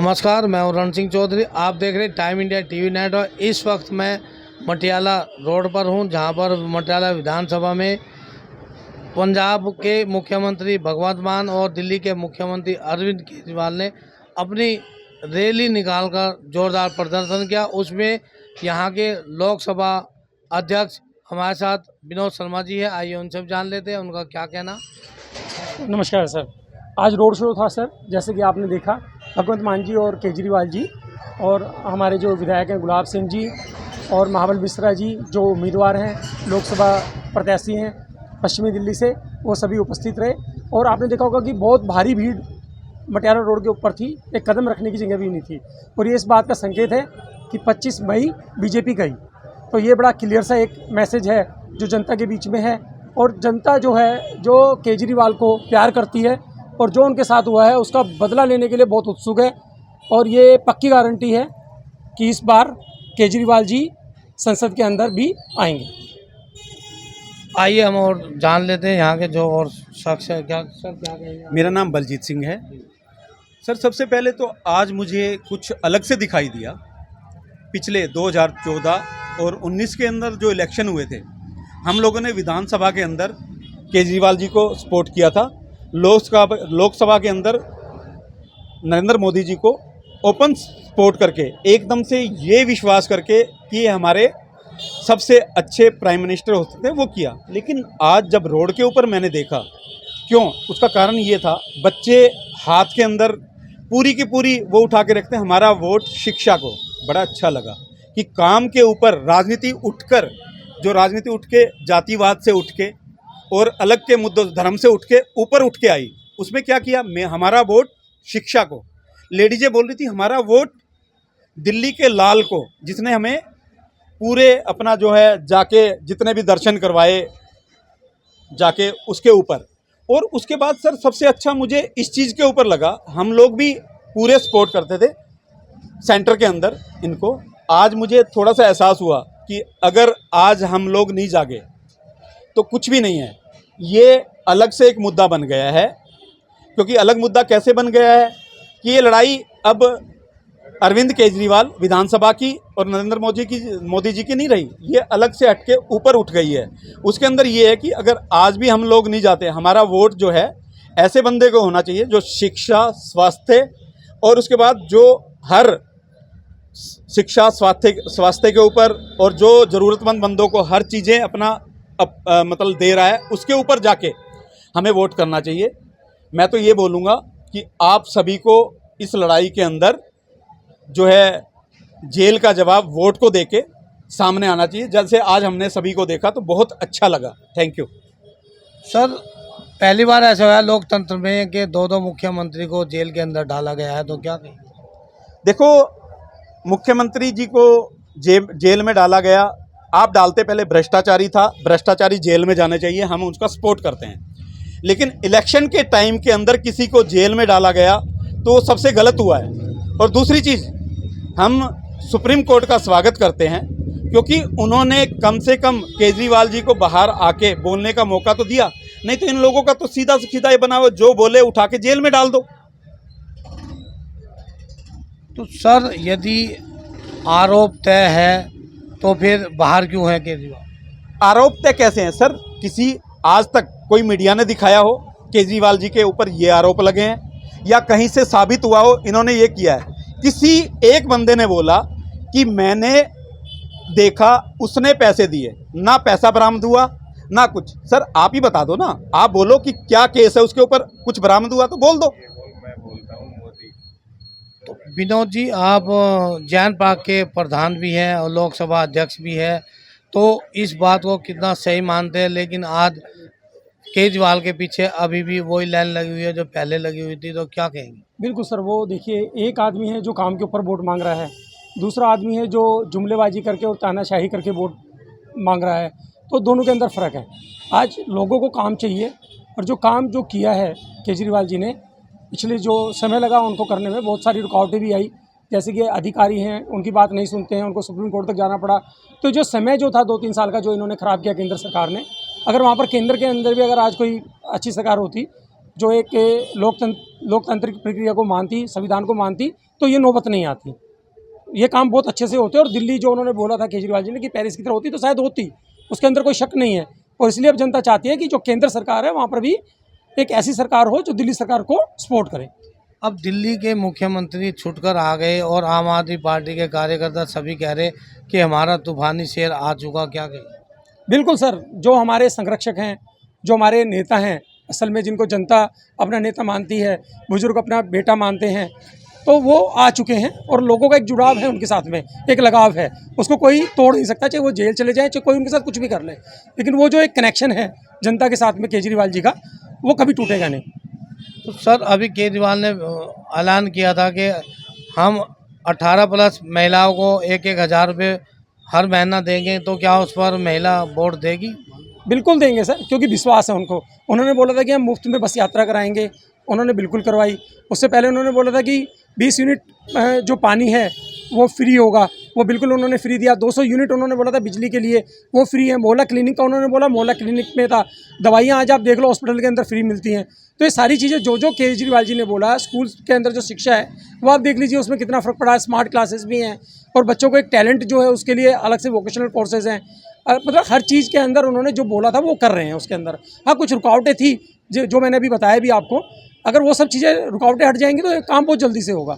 नमस्कार, मैं हूं रण सिंह चौधरी। आप देख रहे टाइम इंडिया टीवी नेट। और इस वक्त मैं मटियाला रोड पर हूं, जहां पर मटियाला विधानसभा में पंजाब के मुख्यमंत्री भगवंत मान और दिल्ली के मुख्यमंत्री अरविंद केजरीवाल ने अपनी रैली निकालकर जोरदार प्रदर्शन किया। उसमें यहां के लोकसभा अध्यक्ष हमारे साथ विनोद शर्मा जी है। आइए उनसे भी जान लेते हैं उनका क्या कहना। नमस्कार सर। आज रोड शो था सर, जैसे कि आपने देखा भगवंत मान जी और केजरीवाल जी और हमारे जो विधायक हैं गुलाब सिंह जी और महाबल मिश्रा जी जो उम्मीदवार हैं लोकसभा प्रत्याशी हैं पश्चिमी दिल्ली से, वो सभी उपस्थित रहे। और आपने देखा होगा कि बहुत भारी भीड़ मटियाला रोड के ऊपर थी, एक कदम रखने की जगह भी नहीं थी। और ये इस बात का संकेत है कि 25 मई बीजेपी गई। तो ये बड़ा क्लियर सा एक मैसेज है जो जनता के बीच में है। और जनता जो है जो केजरीवाल को प्यार करती है और जो उनके साथ हुआ है उसका बदला लेने के लिए बहुत उत्सुक है। और ये पक्की गारंटी है कि इस बार केजरीवाल जी संसद के अंदर भी आएंगे। आइए हम और जान लेते हैं यहाँ के जो और शख्स है। क्या कहेंगे? मेरा नाम बलजीत सिंह है। सर, सबसे पहले तो आज मुझे कुछ अलग से दिखाई दिया। पिछले 2014 और 19 के अंदर जो इलेक्शन हुए थे, हम लोगों ने विधानसभा के अंदर केजरीवाल जी को सपोर्ट किया था। लोकसभा के अंदर नरेंद्र मोदी जी को ओपन सपोर्ट करके, एकदम से ये विश्वास करके कि ये हमारे सबसे अच्छे प्राइम मिनिस्टर हो सकते हैं, वो किया। लेकिन आज जब रोड के ऊपर मैंने देखा, क्यों, उसका कारण ये था, बच्चे हाथ के अंदर पूरी की पूरी वो उठा के रखते हैं हमारा वोट शिक्षा को। बड़ा अच्छा लगा कि काम के ऊपर राजनीति उठकर, जो राजनीति उठ के जातिवाद से उठ के और अलग के मुद्दों धर्म से उठ के ऊपर उठ के आई, उसमें क्या किया, मैं हमारा वोट शिक्षा को। लेडीजें बोल रही थी हमारा वोट दिल्ली के लाल को, जिसने हमें पूरे अपना जो है जाके जितने भी दर्शन करवाए जाके उसके ऊपर। और उसके बाद सर सबसे अच्छा मुझे इस चीज़ के ऊपर लगा, हम लोग भी पूरे सपोर्ट करते थे सेंटर के अंदर इनको। आज मुझे थोड़ा सा एहसास हुआ कि अगर आज हम लोग नहीं जागे तो कुछ भी नहीं है। ये अलग से एक मुद्दा बन गया है। क्योंकि अलग मुद्दा कैसे बन गया है कि ये लड़ाई अब अरविंद केजरीवाल विधानसभा की और नरेंद्र मोदी जी की नहीं रही, ये अलग से हटके ऊपर उठ गई है। उसके अंदर ये है कि अगर आज भी हम लोग नहीं जाते, हमारा वोट जो है ऐसे बंदे को होना चाहिए जो शिक्षा, स्वास्थ्य और उसके बाद जो हर शिक्षा स्वास्थ्य के ऊपर और जो ज़रूरतमंद बंदों को हर चीज़ें अपना मतलब दे रहा है, उसके ऊपर जाके हमें वोट करना चाहिए। मैं तो ये बोलूँगा कि आप सभी को इस लड़ाई के अंदर जो है जेल का जवाब वोट को देके सामने आना चाहिए। जैसे आज हमने सभी को देखा तो बहुत अच्छा लगा। थैंक यू सर, पहली बार ऐसा हुआ लोकतंत्र में कि दो मुख्यमंत्री को जेल के अंदर डाला गया है, तो क्या कहें? देखो, मुख्यमंत्री जी को जेल में डाला गया, आप डालते पहले भ्रष्टाचारी था, भ्रष्टाचारी जेल में जाने चाहिए, हम उसका सपोर्ट करते हैं। लेकिन इलेक्शन के टाइम के अंदर किसी को जेल में डाला गया तो सबसे गलत हुआ है। और दूसरी चीज़, हम सुप्रीम कोर्ट का स्वागत करते हैं क्योंकि उन्होंने कम से कम केजरीवाल जी को बाहर आके बोलने का मौका तो दिया। नहीं तो इन लोगों का तो सीधा सीधा ये बना हुआ, जो बोले उठा के जेल में डाल दो। तो सर, यदि आरोप तय है तो फिर बाहर क्यों है केजरीवाल? आरोप तय कैसे हैं सर? किसी आज तक कोई मीडिया ने दिखाया हो केजरीवाल जी के ऊपर ये आरोप लगे हैं, या कहीं से साबित हुआ हो इन्होंने ये किया है? किसी एक बंदे ने बोला कि मैंने देखा उसने पैसे दिए, ना पैसा बरामद हुआ ना कुछ। सर आप ही बता दो ना, आप बोलो कि क्या केस है उसके ऊपर, कुछ बरामद हुआ तो बोल दो। तो विनोद जी, आप जैन पार्क के प्रधान भी हैं और लोकसभा अध्यक्ष भी हैं, तो इस बात को कितना सही मानते हैं? लेकिन आज केजरीवाल के पीछे अभी भी वही लाइन लगी हुई है जो पहले लगी हुई थी, तो क्या कहेंगे? बिल्कुल सर, वो देखिए, एक आदमी है जो काम के ऊपर वोट मांग रहा है, दूसरा आदमी है जो जुमलेबाजी करके और तानाशाही करके वोट मांग रहा है। तो दोनों के अंदर फ़र्क है। आज लोगों को काम चाहिए और जो काम जो किया है केजरीवाल जी ने, पिछले जो समय लगा उनको करने में, बहुत सारी रुकावटें भी आई, जैसे कि अधिकारी हैं उनकी बात नहीं सुनते हैं, उनको सुप्रीम कोर्ट तक जाना पड़ा। तो जो समय जो था 2-3 साल का जो इन्होंने ख़राब किया केंद्र सरकार ने, अगर वहाँ पर केंद्र के अंदर भी अगर आज कोई अच्छी सरकार होती जो एक लोकतांत्रिक प्रक्रिया को मानती, संविधान को मानती, तो ये नौबत नहीं आती। ये काम बहुत अच्छे से होते। और दिल्ली जो उन्होंने बोला था केजरीवाल जी ने कि पेरिस की तरह होती, तो शायद होती, उसके अंदर कोई शक नहीं है। और इसलिए अब जनता चाहती है कि जो केंद्र सरकार है वहाँ पर भी एक ऐसी सरकार हो जो दिल्ली सरकार को सपोर्ट करे। अब दिल्ली के मुख्यमंत्री छुटकर आ गए और आम आदमी पार्टी के कार्यकर्ता सभी कह रहे कि हमारा तूफानी शेर आ चुका, क्या कहें? बिल्कुल सर, जो हमारे संरक्षक हैं, जो हमारे नेता हैं, असल में जिनको जनता अपना नेता मानती है, बुजुर्ग अपना बेटा मानते हैं, तो वो आ चुके हैं और लोगों का एक जुड़ाव है उनके साथ में, एक लगाव है, उसको कोई तोड़ नहीं सकता, चाहे वो जेल चले जाए, चाहे कोई उनके साथ कुछ भी कर ले। लेकिन वो जो एक कनेक्शन है जनता के साथ में केजरीवाल जी का, वो कभी टूटेगा नहीं। तो सर अभी केजरीवाल ने ऐलान किया था कि हम 18+ महिलाओं को 1-1 हज़ार रुपये हर महीना देंगे, तो क्या उस पर महिला वोट देगी? बिल्कुल देंगे सर, क्योंकि विश्वास है उनको। उन्होंने बोला था कि हम मुफ्त में बस यात्रा कराएंगे, उन्होंने बिल्कुल करवाई। उससे पहले उन्होंने बोला था कि 20 यूनिट जो पानी है वो फ्री होगा, वो बिल्कुल उन्होंने फ्री दिया। 200 यूनिट उन्होंने बोला था बिजली के लिए, वो फ्री है। मोहल्ला क्लिनिक का उन्होंने बोला, मोहल्ला क्लिनिक में था। दवाइयाँ आज आप देख लो हॉस्पिटल के अंदर फ्री मिलती हैं। तो ये सारी चीज़ें जो केजरीवाल जी ने बोला, स्कूल के अंदर जो शिक्षा है वो आप देख लीजिए उसमें कितना फ़र्क पड़ा है। स्मार्ट क्लासेस भी हैं और बच्चों को एक टैलेंट जो है उसके लिए अलग से वोकेशनल कोर्सेज हैं। मतलब हर चीज़ के अंदर उन्होंने जो बोला था वो कर रहे हैं उसके अंदर। हाँ, कुछ रुकावटें थी जो मैंने अभी बताया भी आपको। अगर वो सब चीज़ें रुकावटें हट जाएंगी तो ये काम बहुत जल्दी से होगा।